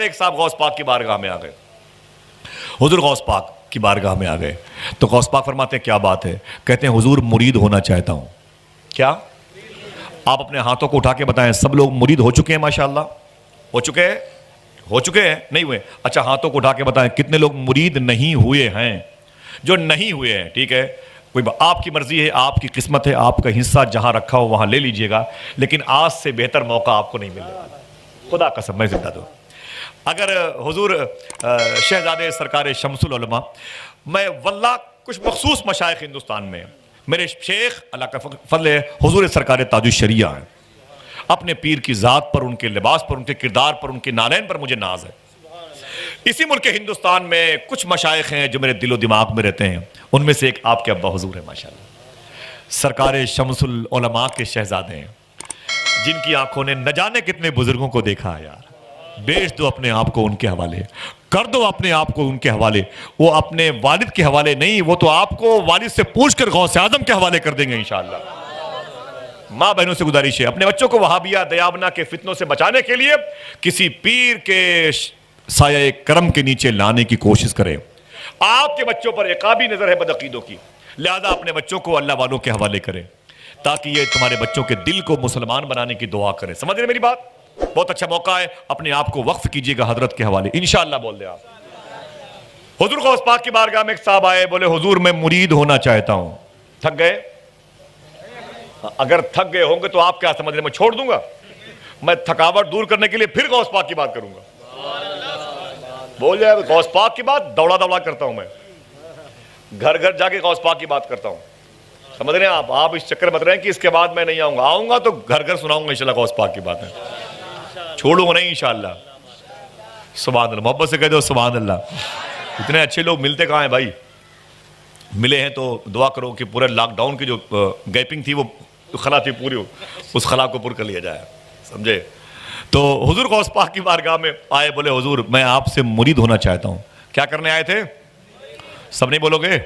ایک صاحب غوث پاک کی بارگاہ میں آ گئے، حضور غوث پاک کی بارگاہ میں آ گئے تو غوث پاک فرماتے ہیں کیا بات ہے؟ کہتے ہیں حضور مرید ہونا چاہتا ہوں۔ کیا آپ اپنے ہاتھوں کو اٹھا کے بتائیں، سب لوگ مرید ہو چکے ہیں؟ ماشاءاللہ ہو چکے ہیں؟ ہو چکے ہیں؟ نہیں ہوئے؟ اچھا ہاتھوں کو اٹھا کے بتائیں کتنے لوگ مرید نہیں ہوئے ہیں؟ جو نہیں ہوئے ہیں ٹھیک ہے، کوئی آپ کی مرضی ہے، آپ کی قسمت ہے، آپ کا حصہ جہاں رکھا ہو وہاں لے لیجئے گا، لیکن آج سے بہتر موقع آپ کو نہیں ملے گا، خدا قسم میں زندہ دوں۔ اگر حضور شہزادے سرکار شمس العلماء، میں واللہ کچھ مخصوص مشائخ ہندوستان میں، میرے شیخ اللہ کا فضل ہے، حضور سرکار تاج الشریعہ ہیں، اپنے پیر کی ذات پر، ان کے لباس پر، ان کے کردار پر، ان کے نالین پر مجھے ناز ہے۔ اسی ملک ہندوستان میں کچھ مشائخ ہیں جو میرے دل و دماغ میں رہتے ہیں، ان میں سے ایک آپ کے ابا حضور ہیں ماشاءاللہ، سرکار شمس العلماء کے شہزادے ہیں، جن کی آنکھوں نے نہ جانے کتنے بزرگوں کو دیکھا ہے یار۔ بیچ دو اپنے آپ کو ان کے حوالے، کر دو اپنے آپ کو ان کے حوالے، وہ اپنے والد کے حوالے نہیں، وہ تو آپ کو والد سے پوچھ کر غوث اعظم کے حوالے کر دیں گے انشاءاللہ۔ ماں بہنوں سے گزارش ہے اپنے بچوں کو وہابیہ دیابنا کے فتنوں سے بچانے کے لیے کسی پیر کے سایہ کرم کے نیچے لانے کی کوشش کریں۔ آپ کے بچوں پر عقابی نظر ہے بدعقیدوں کی، لہذا اپنے بچوں کو اللہ والوں کے حوالے کریں تاکہ یہ تمہارے بچوں کے دل کو مسلمان بنانے کی دعا کریں۔ سمجھ رہے میری بات؟ بہت اچھا موقع ہے، اپنے آپ کو وقف کیجئے گا حضرت کے حوالے، انشاءاللہ بول دیں آپ۔ حضور غوث پاک کی بارگاہ میں ایک صاحب آئے، بولے حضور میں مرید ہونا چاہتا ہوں۔ تھک گئے؟ اگر تھک گئے ہوں گے تو آپ کیا سمجھ رہے میں چھوڑ دوں گا؟ میں تھکاوٹ دور کرنے کے لیے پھر غوث پاک کی بات کروں گا۔ بول جائے غوث پاک کی بات دوڑا دوڑا کرتا ہوں میں، گھر گھر جا کے غوث پاک کی بات کرتا ہوں۔ سمجھ رہے ہیں آپ اس چکر مت رہے ہیں کہ اس کے بعد میں نہیں آؤں گا تو گھر گھر سناؤں گا انشاءاللہ غوث پاک کی باتیں، چھوڑوں گا نہیں انشاءاللہ۔ سبحان اللہ، محبت سے کہہ دو سبحان اللہ۔ اتنے اچھے لوگ ملتے کہاں ہیں بھائی؟ ملے ہیں تو دعا کرو کہ پورے لاک ڈاؤن کی جو گیپنگ تھی وہ خلا تھی پوری ہو، اس خلا کو پر کر لیا جائے، سمجھے؟ تو حضور غوث پاک کی بارگاہ میں آئے، بولے حضور میں آپ سے مرید ہونا چاہتا ہوں۔ کیا کرنے آئے تھے؟ سب نہیں بولو گے؟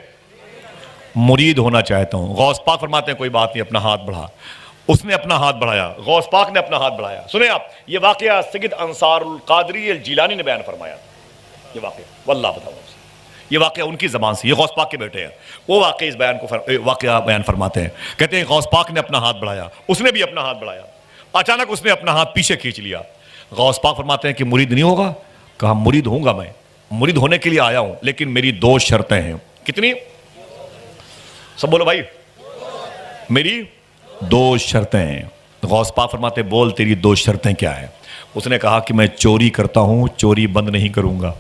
مرید ہونا چاہتا ہوں۔ غوث پاک فرماتے ہیں کوئی بات نہیں، اپنا ہاتھ بڑھا۔ اس نے اپنا ہاتھ بڑھایا، غوث پاک نے اپنا ہاتھ بڑھایا۔ سنیں آپ، یہ واقعہ سید انصار القادری الجیلانی نے بیان فرمایا، یہ واقعہ واللہ بتاؤ، یہ واقعہ ان کی زبان سے، یہ غوث پاک کے بیٹے ہیں، وہ واقعہ اس بیان کو واقعہ بیان فرماتے ہیں۔ کہتے ہیں غوث پاک نے اپنا ہاتھ بڑھایا، اس نے بھی اپنا ہاتھ بڑھایا، اچانک اس نے اپنا ہاتھ پیچھے کھینچ لیا۔ غوث پاک فرماتے ہیں کہ مرید نہیں ہوگا؟ کہا مرید ہوں گا، میں مرید ہونے کے لیے آیا ہوں، لیکن میری دو شرطیں ہیں۔ کتنی؟ سب بولو بھائی، میری دو شرطیں ہیں۔ غوث پاک فرماتے بول تیری دو شرطیں کیا ہیں؟ اس نے کہا کہ میں چوری کرتا ہوں، چوری بند نہیں کروں گا۔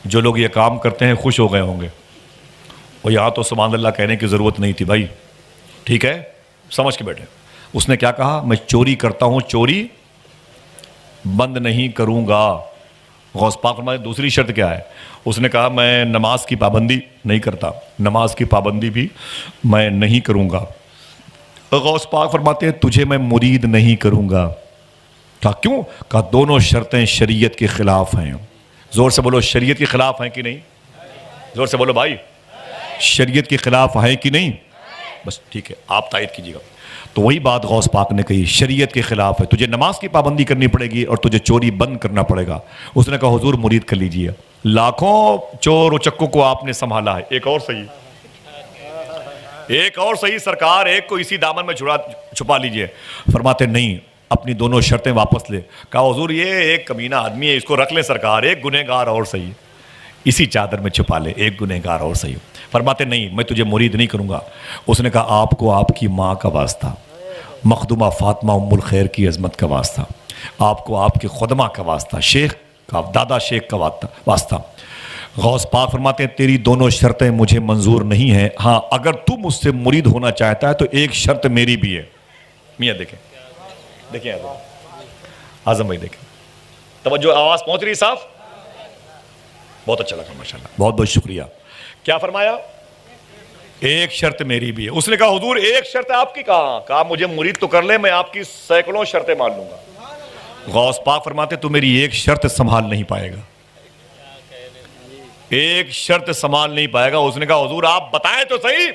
جو لوگ یہ کام کرتے ہیں خوش ہو گئے ہوں گے، اور یہاں تو سبحان اللہ کہنے کی ضرورت نہیں تھی بھائی، ٹھیک ہے سمجھ کے بیٹھے۔ اس نے کیا کہا؟ میں چوری کرتا ہوں، چوری بند نہیں کروں گا۔ غوث پاک فرماتے دوسری شرط کیا ہے؟ اس نے کہا میں نماز کی پابندی نہیں کرتا، نماز کی پابندی بھی میں نہیں کروں گا۔ غوث پاک فرماتے ہیں تجھے میں مرید نہیں کروں گا۔ کہا کیوں؟ کہا دونوں شرطیں شریعت کے خلاف ہیں۔ زور سے بولو شریعت کے خلاف ہیں کہ نہیں؟ زور سے بولو بھائی، شریعت کے خلاف ہیں کہ نہیں؟ بس ٹھیک ہے، آپ تائید کیجیے گا۔ تو وہی بات غوث پاک نے کہی، شریعت کے خلاف ہے، تجھے نماز کی پابندی کرنی پڑے گی اور تجھے چوری بند کرنا پڑے گا۔ اس نے کہا حضور مرید کر لیجیے۔ لاکھوں چور و چکوں کو آپ نے سنبھالا ہے، ایک اور صحیح، ایک اور صحیح سرکار، ایک کو اسی دامن میں چھپا لیجیے۔ فرماتے نہیں، اپنی دونوں شرطیں واپس لے۔ کہا حضور یہ ایک کمینہ آدمی ہے، اس کو رکھ لیں سرکار، ایک گنہگار اور صحیح، اسی چادر میں چھپا لے، ایک گنہگار اور صحیح۔ فرماتے نہیں میں تجھے مرید نہیں کروں گا۔ اس نے کہا آپ کو آپ کی ماں کا واسطہ، مخدومہ فاطمہ ام الخیر کی عظمت کا واسطہ، آپ کو آپ کے خدمہ کا واسطہ، شیخ کا، دادا شیخ کا واسطہ۔ غوث پاک فرماتے ہیں تیری دونوں شرطیں مجھے منظور نہیں ہیں، ہاں اگر تو مجھ سے مرید ہونا چاہتا ہے تو ایک شرط میری بھی ہے۔ میاں دیکھیں دیکھیں اعظم بھائی، دیکھیں توجہ، آواز پہنچ رہی صاحب؟ بہت اچھا لگا ماشاءاللہ، بہت بہت شکریہ۔ کیا فرمایا؟ ایک شرط میری بھی ہے۔ اس نے کہا حضور ایک شرط آپ کی کہاں؟ کہا مجھے مرید تو کر لے، میں آپ کی سینکڑوں شرطیں مان لوں گا۔ غوث پاک فرماتے تو میری ایک شرط سنبھال نہیں پائے گا، ایک شرط سنبھال نہیں پائے گا۔ اس نے کہا حضور آپ بتائیں تو صحیح،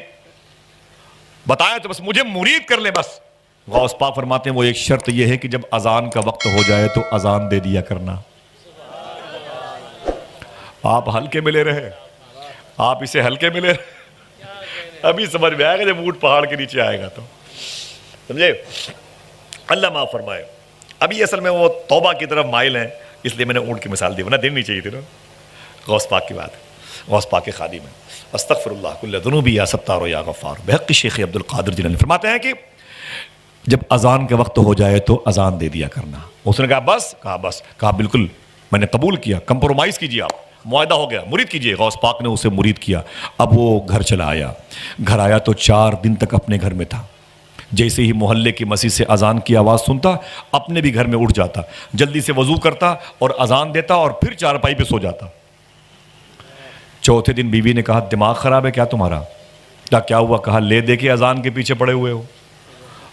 بتائیں تو بس، مجھے مرید کر لیں بس۔ غوث پاک فرماتے ہیں وہ ایک شرط یہ ہے کہ جب اذان کا وقت ہو جائے تو اذان دے دیا کرنا. آپ ہلکے میں لے رہے, آپ اسے ہلکے میں لے رہے, ابھی سمجھ میں آئے گا جب اونٹ پہاڑ کے نیچے آئے گا تو. سمجھے؟ اللہ معاف فرمائے. ابھی اصل میں وہ توبہ کی طرف مائل ہیں, اس لیے میں نے اونٹ کی مثال دی, ورنہ دینی چاہیے تھی نا. غوث پاک کی بات ہے, غوث پاک کے خادم ہیں. استغفر اللہ کل ذنوبی یا ستار یا غفار. بحق شیخ عبد القادر جیلانی فرماتے ہیں کہ جب اذان کے وقت ہو جائے تو اذان دے دیا کرنا. اس نے کہا بس, کہا بس, کہا بالکل میں نے قبول کیا, کمپرومائز کیجیے, آپ معاہدہ ہو گیا, مرید کیجیے. غوث پاک نے اسے مرید کیا. اب وہ گھر چلا آیا. گھر آیا تو 4 دن تک اپنے گھر میں تھا. جیسے ہی محلے کی مسجد سے اذان کی آواز سنتا اپنے بھی گھر میں اٹھ جاتا, جلدی سے وضو کرتا اور اذان دیتا اور پھر چارپائی پہ سو جاتا. چوتھے دن بیوی نے کہا دماغ خراب ہے کیا تمہارا؟ کیا ہوا؟ کہا لے دے کے اذان کے پیچھے پڑے ہوئے ہو,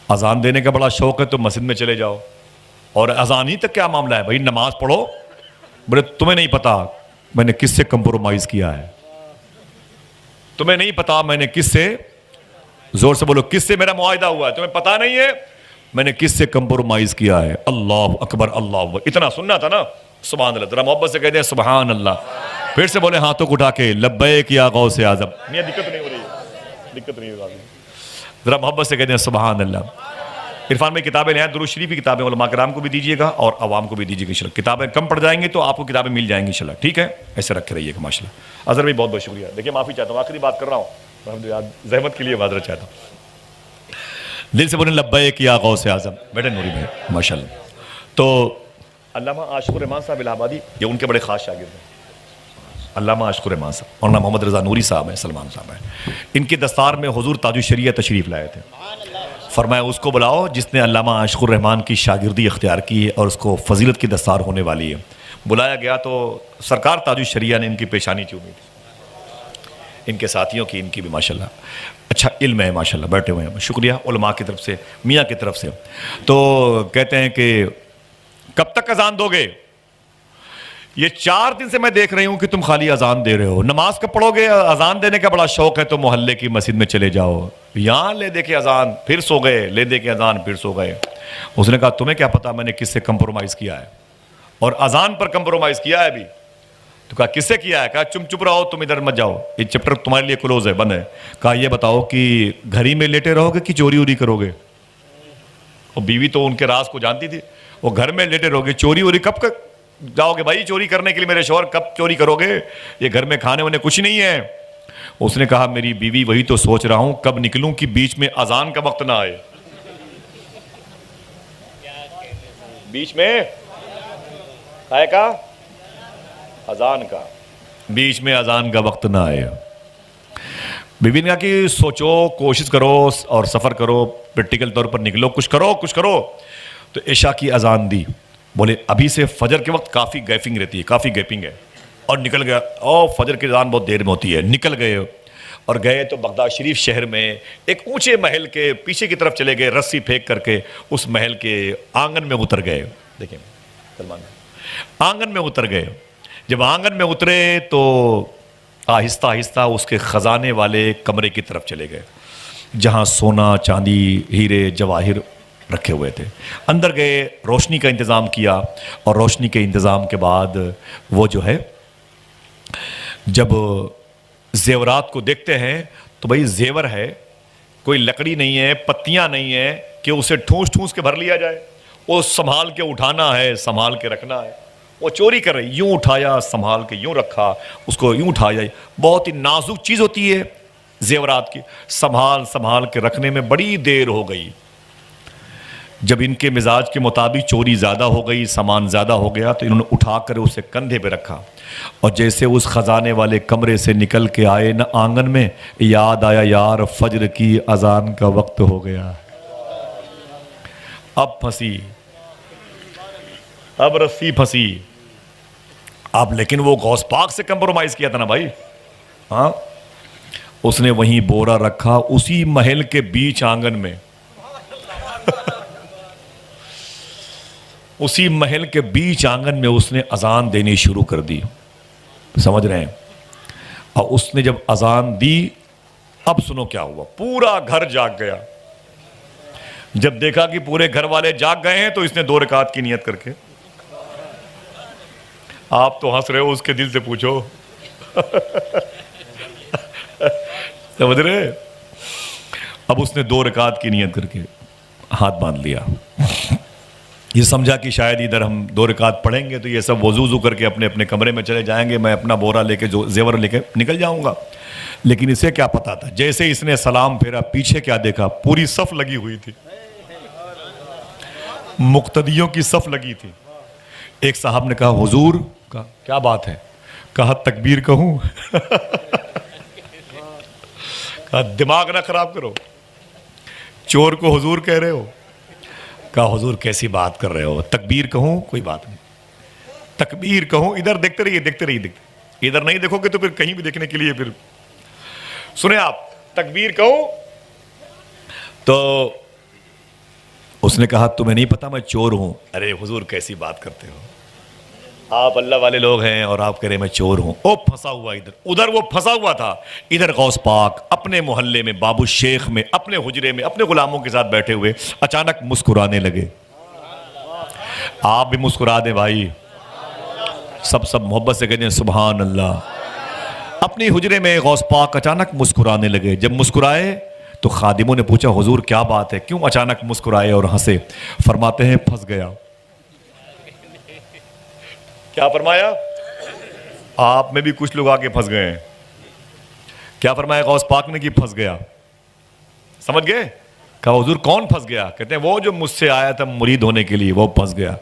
اذان دینے کا بڑا شوق ہے تو مسجد میں چلے جاؤ, اور اذان ہی تک کیا معاملہ ہے بھائی, نماز پڑھو. بولے تمہیں نہیں پتا میں نے کس سے کمپرومائز کیا ہے, تمہیں نہیں پتا میں نے کس سے, زور سے بولو, کس سے میرا معاہدہ ہوا ہے, تمہیں پتا نہیں ہے میں نے کس سے کمپرومائز کیا ہے. اللہ اکبر, اللہ اکبر. اتنا سننا تھا نا, سبحان اللہ. ذرا محبت سے کہہ دیں سبحان اللہ. پھر سے بولے ہاتھوں کو اٹھا کے لبیک یا غوث اعظم. نہیں دقت نہیں ہو رہی ہے, دقت نہیں ہو رہی. ذرا محبت سے کہہ دیں سبحان اللہ. عرفان میں کتابیں ہیں, درود شریف کی کتابیں علماء کرام کو بھی دیجیے گا اور عوام کو بھی دیجیے گا انشاءاللہ. کتابیں کم پڑ جائیں گے تو آپ کو کتابیں مل جائیں گی انشاءاللہ, ٹھیک ہے؟ ایسے رکھے رہیے گا ماشاءاللہ. اظہر بھی بہت بہت شکریہ. دیکھیے معافی چاہتا ہوں, آخری بات کر رہا ہوں, زحمت کے لیے معذرت چاہتا ہوں. دل سے بولیں لبیک یا غوث اعظم. بیٹے نوری بھائی ماشاءاللہ. تو علامہ عاشق الرحمان صاحب الہ آبادی, یہ ان کے بڑے خاص شاگرد ہیں. علامہ عاشق الرحمان صاحب اور محمد رضا نوری صاحب ہیں, سلمان صاحب ہیں. ان کی دستار میں حضور تاج الشریعہ تشریف لائے تھے. فرمایا اس کو بلاؤ جس نے علامہ عاشق الرحمان کی شاگردی اختیار کی ہے اور اس کو فضیلت کی دستار ہونے والی ہے. بلایا گیا تو سرکار تاج الشریعہ نے ان کی پیشانی چومی تھی, ان کے ساتھیوں کی, ان کی بھی ماشاءاللہ اچھا علم ہے ماشاءاللہ, بیٹھے ہوئے ہیں. شکریہ علماء کی طرف سے, میاں کی طرف سے. تو کہتے ہیں کہ کب تک اذان دو گے؟ یہ 4 دن سے میں دیکھ رہی ہوں کہ تم خالی اذان دے رہے ہو. نماز کب پڑھو گے؟ اذان دینے کا بڑا شوق ہے تو محلے کی مسجد میں چلے جاؤ. یہاں لے دے کے اذان پھر سو گئے, لے دے کے اذان پھر سو گئے. اس نے کہا تمہیں کیا پتا میں نے کس سے کمپرومائز کیا ہے, اور اذان پر کمپرومائز کیا ہے بھی. تو کہا کس سے کیا ہے؟ کہا چپ رہو, تم ادھر مت جاؤ, یہ چیپٹر تمہارے لیے کلوز ہے, بند ہے. کہا یہ بتاؤ کہ گھر ہی میں لیٹے رہو گے کہ چوری ووری کرو گے؟ اور بیوی تو ان کے راز کو جانتی تھی. وہ گھر میں لیٹے رہو گے, چوری ووری کب جاؤ گے بھائی چوری کرنے کے لیے میرے شوہر, کب چوری کرو گے؟ یہ گھر میں کھانے وانے کچھ نہیں ہے. اس نے کہا میری بیوی وہی تو سوچ رہا ہوں کب نکلوں کہ بیچ میں اذان کا وقت نہ آئے. بیچ میں آئے کا اذان کا, بیچ میں اذان کا وقت نہ آئے. بیوی نے کہا کہ سوچو, کوشش کرو اور سفر کرو, پریکٹیکل طور پر نکلو, کچھ کرو. تو عشاء کی اذان دی. بولے ابھی سے فجر کے وقت کافی گیپنگ رہتی ہے, کافی گیپنگ ہے. اور نکل گیا, فجر کی اذان بہت دیر میں ہوتی ہے. نکل گئے اور گئے تو بغداد شریف شہر میں ایک اونچے محل کے پیچھے کی طرف چلے گئے, رسی پھینک کر کے اس محل کے آنگن میں اتر گئے. دیکھیں سلمان, آنگن میں اتر گئے. جب آنگن میں اترے تو آہستہ آہستہ اس کے خزانے والے کمرے کی طرف چلے گئے جہاں سونا, چاندی, ہیرے, جواہر رکھے ہوئے تھے. اندر گئے, روشنی کا انتظام کیا, اور روشنی کے انتظام کے بعد وہ جو ہے جب زیورات کو دیکھتے ہیں تو بھائی زیور ہے, کوئی لکڑی نہیں ہے, پتیاں نہیں ہیں کہ اسے ٹھونس کے بھر لیا جائے. وہ سنبھال کے اٹھانا ہے, سنبھال کے رکھنا ہے. وہ چوری کر رہی, یوں اٹھایا, سنبھال کے یوں رکھا, اس کو یوں اٹھایا. بہت ہی نازک چیز ہوتی ہے زیورات کی, سنبھال کے رکھنے میں بڑی دیر ہو گئی. جب ان کے مزاج کے مطابق چوری زیادہ ہو گئی, سامان زیادہ ہو گیا, تو انہوں نے اٹھا کر اسے کندھے پہ رکھا. اور جیسے اس خزانے والے کمرے سے نکل کے آئے نا آنگن میں, یاد آیا یار فجر کی اذان کا وقت ہو گیا. اب پھنسی, اب رسی پھنسی. اب لیکن وہ غوث پاک سے کمپرومائز کیا تھا نا بھائی. ہاں, اس نے وہیں بورا رکھا اسی محل کے بیچ آنگن میں. اسی محل کے بیچ آنگن میں اس نے اذان دینی شروع کر دی. سمجھ رہے ہیں؟ اور اس نے جب اذان دی, اب سنو کیا ہوا, پورا گھر جاگ گیا. جب دیکھا کہ پورے گھر والے جاگ گئے ہیں تو اس نے 2 رکعت کی نیت کر کے، آپ تو ہنس رہے ہو، اس کے دل سے پوچھو سمجھ رہے؟ اب اس نے 2 رکعت کی نیت کر کے ہاتھ باندھ لیا، یہ سمجھا کہ شاید ادھر ہم 2 رکعت پڑھیں گے تو یہ سب وضو کر کے اپنے اپنے کمرے میں چلے جائیں گے، میں اپنا بورا لے کے جو زیور لے کے نکل جاؤں گا۔ لیکن اسے کیا پتا تھا، جیسے اس نے سلام پھیرا پیچھے کیا دیکھا، پوری صف لگی ہوئی تھی، مقتدیوں کی صف لگی تھی۔ ایک صاحب نے کہا حضور، کہا کیا بات ہے؟ کہا تکبیر کہوں؟ کہا دماغ نہ خراب کرو، چور کو حضور کہہ رہے ہو؟ کہا حضور کیسی بات کر رہے ہو، تکبیر کہوں؟ کوئی بات نہیں، تکبیر کہوں؟ ادھر دیکھتے رہیے، دیکھتے رہیے، ادھر نہیں دیکھو گے تو پھر کہیں بھی دیکھنے کے لیے پھر سنیں آپ، تکبیر کہوں؟ تو اس نے کہا تمہیں نہیں پتا میں چور ہوں؟ ارے حضور کیسی بات کرتے ہو، آپ اللہ والے لوگ ہیں اور آپ کہہ رہے میں چور ہوں۔ او پھنسا ہوا ادھر وہ پھنسا ہوا تھا، ادھر غوث پاک اپنے محلے میں، بابو شیخ میں، اپنے حجرے میں اپنے غلاموں کے ساتھ بیٹھے ہوئے اچانک مسکرانے لگے۔ آپ بھی مسکرا دیں بھائی، سب محبت سے کہتے ہیں سبحان اللہ۔ اپنی حجرے میں غوث پاک اچانک مسکرانے لگے، جب مسکرائے تو خادموں نے پوچھا حضور کیا بات ہے، کیوں اچانک مسکرائے اور ہنسے؟ فرماتے ہیں پھنس گیا۔ کیا فرمایا؟ آپ میں بھی کچھ لوگ آگے پھنس گئے ہیں۔ کیا فرمایا غوث پاک نے کہ پھنس گیا؟ سمجھ گئے؟ کہا حضور کون پھنس گیا؟ کہتے ہیں وہ جو مجھ سے آیا تھا مرید ہونے کے لیے، وہ پھنس گیا۔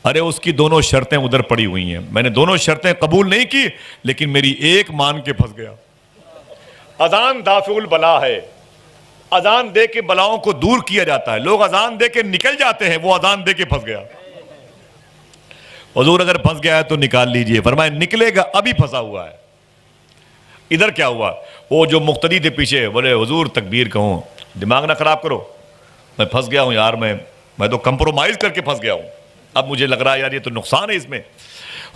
ارے اس کی دونوں شرطیں ادھر پڑی ہوئی ہیں، میں نے دونوں شرطیں قبول نہیں کی لیکن میری ایک مان کے پھنس گیا۔ اذان دافع البلا ہے، اذان دے کے بلاؤں کو دور کیا جاتا ہے، لوگ اذان دے کے نکل جاتے ہیں، وہ اذان دے کے پھنس گیا۔ حضور اگر پھنس گیا ہے تو نکال لیجئے، فرمایا نکلے گا، ابھی پھنسا ہوا ہے۔ ادھر کیا ہوا، وہ جو مقتدی تھے پیچھے بولے حضور تکبیر کہوں؟ دماغ نہ خراب کرو، میں پھنس گیا ہوں یار، میں تو کمپرومائز کر کے پھنس گیا ہوں، اب مجھے لگ رہا ہے یار یہ تو نقصان ہے اس میں۔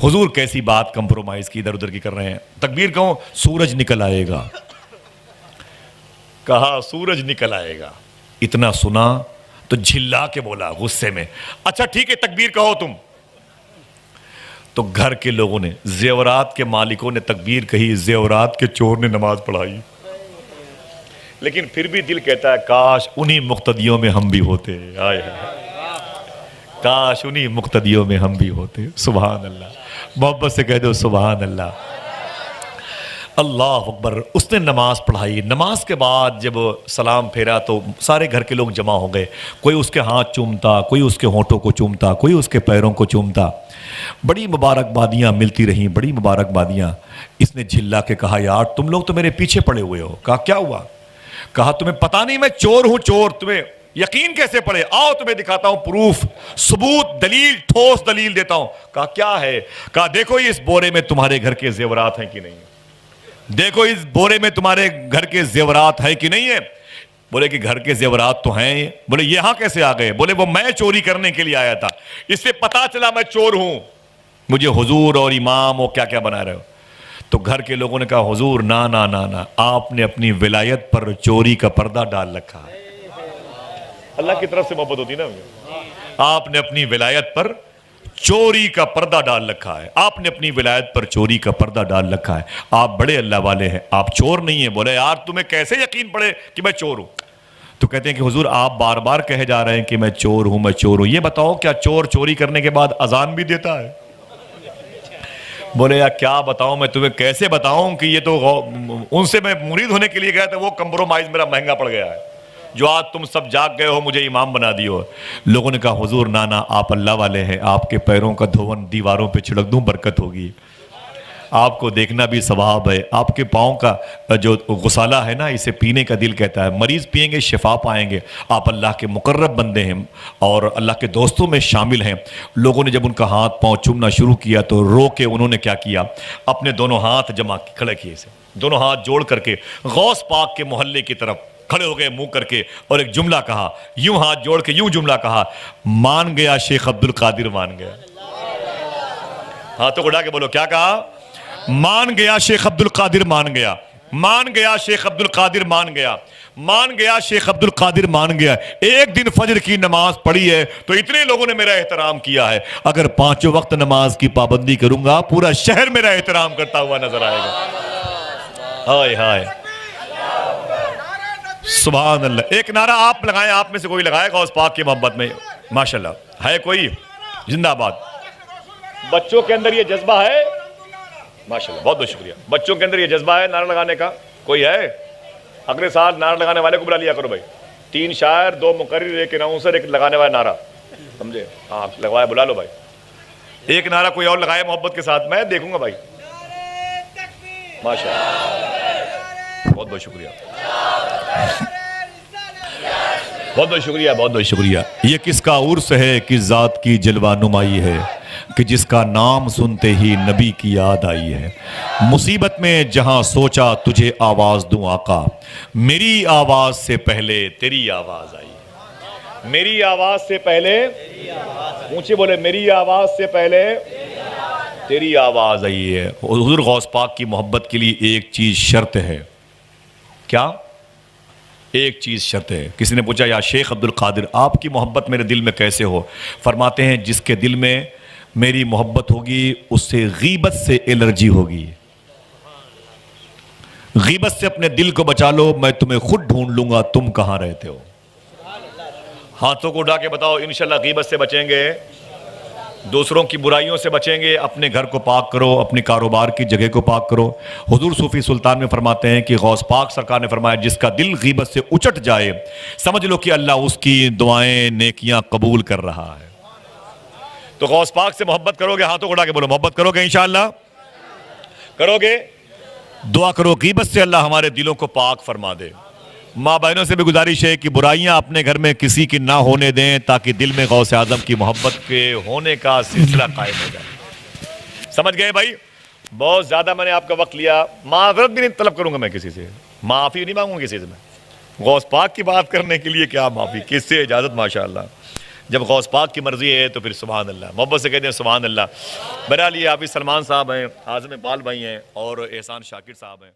حضور کیسی بات کمپرومائز کی ادھر ادھر کی کر رہے ہیں، تکبیر کہوں؟ سورج نکل آئے گا۔ کہا سورج نکل آئے گا، اتنا سنا تو جھلا کے بولا غصے میں، اچھا ٹھیک ہے تکبیر کہو تم۔ تو گھر کے لوگوں نے، زیورات کے مالکوں نے تکبیر کہی، زیورات کے چور نے نماز پڑھائی۔ لیکن پھر بھی دل کہتا ہے کاش انہی مقتدیوں میں ہم بھی ہوتے، آئے کاش انہی مقتدیوں میں ہم بھی ہوتے۔ سبحان اللہ، محبت سے کہہ دو سبحان اللہ، اللہ اکبر۔ اس نے نماز پڑھائی، نماز کے بعد جب سلام پھیرا تو سارے گھر کے لوگ جمع ہو گئے، کوئی اس کے ہاتھ چومتا، کوئی اس کے ہونٹوں کو چومتا، کوئی اس کے پیروں کو چومتا، بڑی مبارکبادیاں ملتی رہیں، بڑی مبارکبادیاں۔ اس نے جھلا کے کہا یار تم لوگ تو میرے پیچھے پڑے ہوئے ہو۔ کہا کیا ہوا؟ کہا تمہیں پتا نہیں میں چور ہوں، چور، تمہیں یقین کیسے پڑے؟ آؤ تمہیں دکھاتا ہوں پروف، ثبوت، دلیل، ٹھوس دلیل دیتا ہوں۔ کہا کیا ہے؟ کہا دیکھو اس بورے میں تمہارے گھر کے زیورات ہیں کہ نہیں، دیکھو اس بورے میں تمہارے گھر کے زیورات ہیں کہ نہیں ہے۔ بولے کہ گھر کے زیورات تو ہیں۔ بولے یہاں کیسے آ گئے؟ بولے وہ میں چوری کرنے کے لیے آیا تھا، اس سے پتا چلا میں چور ہوں، مجھے حضور اور امام اور کیا کیا بنا رہے ہو۔ تو گھر کے لوگوں نے کہا حضور نا نا نا نا، آپ نے اپنی ولایت پر چوری کا پردہ ڈال رکھا ہے۔ اللہ کی طرف سے محبت ہوتی نا، آپ نے اپنی ولایت پر چوری کا پردہ ڈال رکھا ہے، آپ نے اپنی ولایت پر چوری کا پردہ ڈال رکھا ہے، آپ بڑے اللہ والے ہیں، آپ چور نہیں ہیں۔ بولے یار تمہیں کیسے یقین پڑے کہ میں چور ہوں؟ تو کہتے ہیں کہ حضور آپ بار بار کہے جا رہے ہیں کہ میں چور ہوں، میں چور ہوں، یہ بتاؤ کیا چور چوری کرنے کے بعد اذان بھی دیتا ہے؟ بولے یار کیا بتاؤں میں تمہیں، کیسے بتاؤں کہ یہ تو ان سے میں مرید ہونے کے لیے گیا تھا، وہ کمپرومائز میرا مہنگا پڑ گیا ہے، جو آج تم سب جاگ گئے ہو مجھے امام بنا دیو۔ لوگوں نے کہا حضور نانا آپ اللہ والے ہیں، آپ کے پیروں کا دھون دیواروں پہ چھڑک دوں برکت ہوگی، آپ کو دیکھنا بھی ثواب ہے، آپ کے پاؤں کا جو غسالہ ہے نا اسے پینے کا دل کہتا ہے، مریض پئیں گے شفا پائیں گے، آپ اللہ کے مقرب بندے ہیں اور اللہ کے دوستوں میں شامل ہیں۔ لوگوں نے جب ان کا ہاتھ پاؤں چومنا شروع کیا تو رو کے انہوں نے کیا کیا، اپنے دونوں ہاتھ جمع کھڑے کیے، سے دونوں ہاتھ جوڑ کر کے غوث پاک کے محلے کی طرف کھڑے ہو گئے منہ کر کے، اور ایک جملہ کہا، یوں ہاتھ جوڑ کے یوں جملہ کہا، مان گیا شیخ عبد القادر مان گیا۔ ہاتھوں کو اڑا کے بولو کیا کہا؟ مان گیا شیخ عبد القادر مان گیا۔ مان گیا شیخ عبد القادر مان گیا شیخ عبد القادر مان گیا. ایک دن فجر کی نماز پڑھی ہے تو اتنے لوگوں نے میرا احترام کیا ہے. اگر 5 وقت نماز کی پابندی کروں گا پورا شہر میرا احترام کرتا ہوا نظر آئے گا. ہائے ہائے سبحان اللہ. ایک نعرہ آپ لگائیں, آپ میں سے کوئی لگائے غوث پاک کی محبت میں؟ ماشاءاللہ ہے کوئی؟ زندہ آباد. بچوں کے اندر یہ جذبہ ہے؟ ماشاءاللہ بہت بہت شکریہ. بچوں کے اندر یہ جذبہ ہے نعرہ لگانے کا؟ کوئی ہے؟ اگلے سال نعرہ لگانے والے کو بلا لیا کرو بھائی. 3 شاعر 2 مقرر 1 اناؤنسر 1 لگانے والا نعرہ, سمجھے؟ ہاں لگوایا, بلا لو بھائی. ایک نعرہ کوئی اور لگائے محبت کے ساتھ, میں دیکھوں گا بھائی. ماشاءاللہ بہت بہت شکریہ, بہت بہت شکریہ, بہت بہت شکریہ. یہ کس کا عرس ہے, کس ذات کی جلوہ نمائی ہے کہ جس کا نام سنتے ہی نبی کی یاد آئی ہے. مصیبت میں جہاں سوچا تجھے آواز دوں آقا, میری آواز سے پہلے تیری آواز آئی. میری آواز سے پہلے, اونچے بولے, میری آواز سے پہلے تیری آواز آئی ہے. حضور غوث پاک کی محبت کے لیے ایک چیز شرط ہے. کیا؟ ایک چیز شرط ہے. کسی نے پوچھا یا شیخ عبد القادر آپ کی محبت میرے دل میں کیسے ہو؟ فرماتے ہیں جس کے دل میں میری محبت ہوگی اس سے غیبت سے الرجی ہوگی. غیبت سے اپنے دل کو بچا لو, میں تمہیں خود ڈھونڈ لوں گا تم کہاں رہتے ہو. ہاتھوں کو اٹھا کے بتاؤ انشاءاللہ غیبت سے بچیں گے, دوسروں کی برائیوں سے بچیں گے, اپنے گھر کو پاک کرو, اپنے کاروبار کی جگہ کو پاک کرو. حضور صوفی سلطان میں فرماتے ہیں کہ غوث پاک سرکار نے فرمایا جس کا دل غیبت سے اچٹ جائے سمجھ لو کہ اللہ اس کی دعائیں نیکیاں قبول کر رہا ہے. تو غوث پاک سے محبت کرو گے, ہاتھوں کو اٹھا کے بولو محبت کرو گے انشاءاللہ, کرو گے. دعا کرو غیبت سے اللہ ہمارے دلوں کو پاک فرما دے. ماں بہنوں سے بھی گزارش ہے کہ برائیاں اپنے گھر میں کسی کی نہ ہونے دیں تاکہ دل میں غوث اعظم کی محبت کے ہونے کا سلسلہ قائم ہو جائے. سمجھ گئے بھائی؟ بہت زیادہ میں نے آپ کا وقت لیا, معذرت بھی نہیں طلب کروں گا میں کسی سے, معافی نہیں مانگوں کسی سے میں. غوث پاک کی بات کرنے کے لیے کیا معافی, کس سے اجازت؟ ماشاءاللہ جب غوث پاک کی مرضی ہے تو پھر سبحان اللہ, محبت سے کہتے ہیں سبحان اللہ. بہرحال یہ حافظ سلمان صاحب ہیں, اعظم اقبال بھائی ہیں اور احسان شاکر صاحب ہیں.